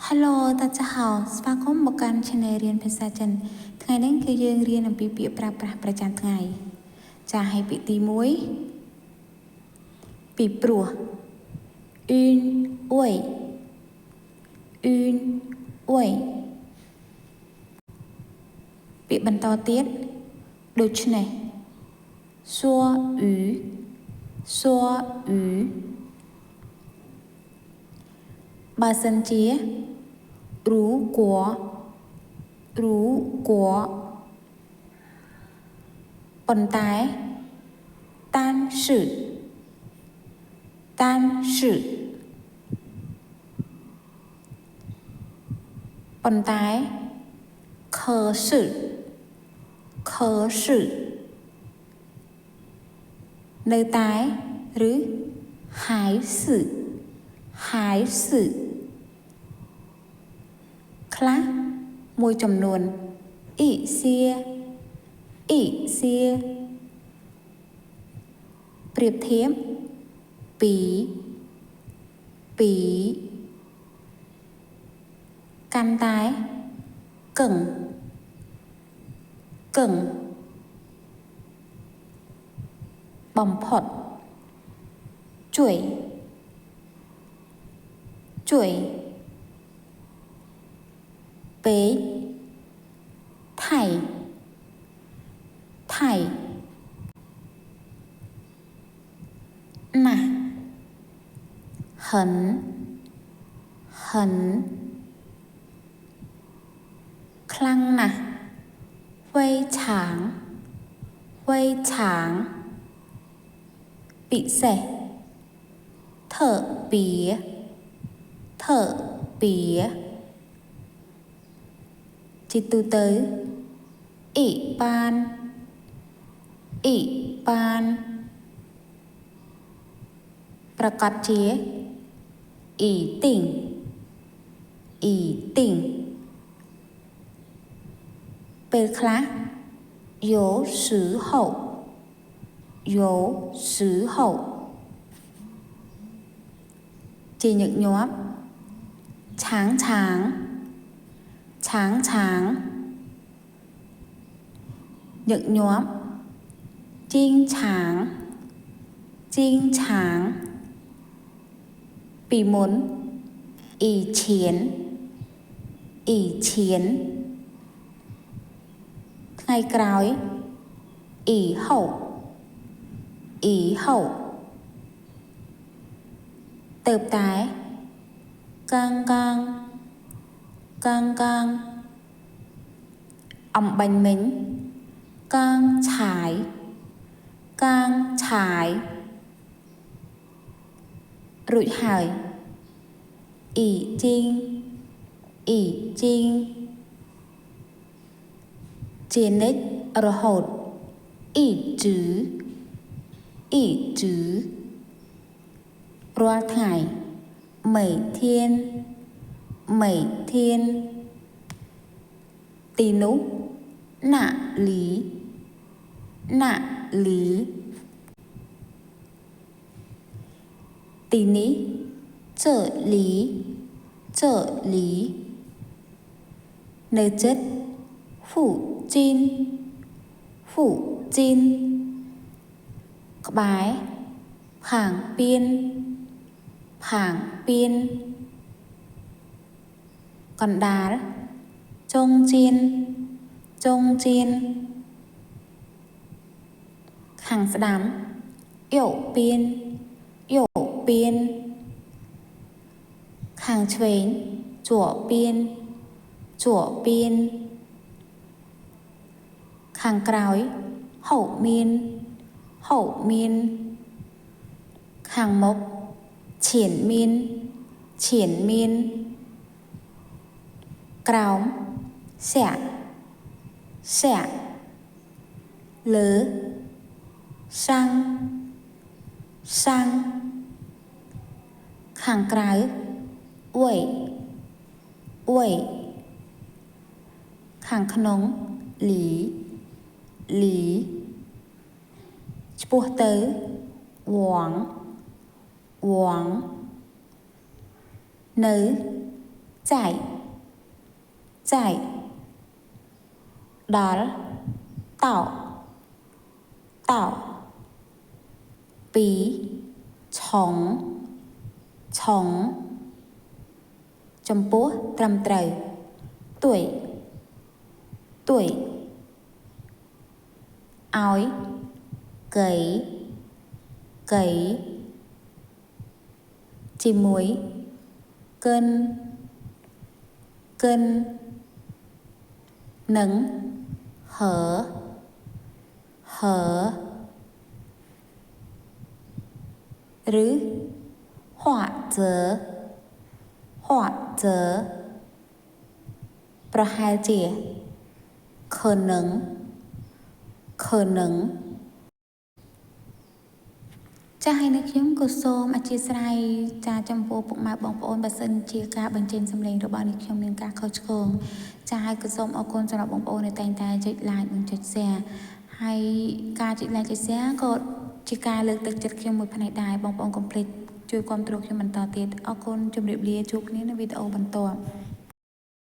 Hello 大家好ស្វាគមន៍មកកាន់ Channel រៀនភាសាចិនថ្ងៃនេះគឺយើងរៀនអំពីពាក្យប្រើប្រាស់ប្រចាំថ្ងៃចាហើយពាក្យទី1ពីព្រោះ une ui ពាក្យបន្តទៀតដូច្នេះ soit u បើសិនជា如果ប៉ុន្តែ但是ប៉ុន្តែ可是នៅតែឬ还是ខ្លះមួយចំនួន一些ប្រៀបធៀបពីកាន់តែកឹងបំផុតជួយពេកថៃណាស់很ខ្លាំងណាស់非常ពិសេស特别ជាទូទៅ一般ប្រកាសជា一定ពេលខ្លះ有时候ជាញឹកញាប់ឆាងញឹកញាប់ជីងឆាងពីមុន以前ថ្ងៃក្រោយ以后ទៅតែ刚អំបញ្ញមិញ刚才រួចហើយ已经ជានិច្ចរហូត一直រាល់ថ្ងៃ每天ទីនោះ那里ទីនេះ这里នៅជិត附近ក្បែរ旁边កណ្ដាល中间ខាងស្ដាំ右边ខាងឆ្វេង左边ខាងក្រោយ后面ខាងមុខ前面ក្រោម下លើ上ខាងក្រៅ位ខាងក្នុងលីឆ្ពោះទៅវងនៅ chạy đal tao bí chóng chấm búa trầm trời tuổi ói cấy chim muối cơn nấng hở rứ họa dởประหารเจียខនឹងចាស់ហើយនៅខ្ញុំក៏សូមអធិស្ឋានចាចំពោះពុកម៉ែបងប្អូនបើសិនជាការបញ្ចេញសម្លេងរបស់នេះខ្ញុំមានការខុសឆ្គងចាស់ហើយក៏សូមអរគុណសម្រាប់បងប្អូនដែលតែងតែចុច like និងចុច share ហើយការចុច like ចុច share ក៏ជាការលើកទឹកចិត្តខ្ញុំមួយផ្នែកដែរបងប្អូនកុំភ្លេចជួយគាំទ្រខ្ញុំបន្តទៀតអរគុណជម្រាបលាជួបគ្នានៅវីដេអូបន្ទាប់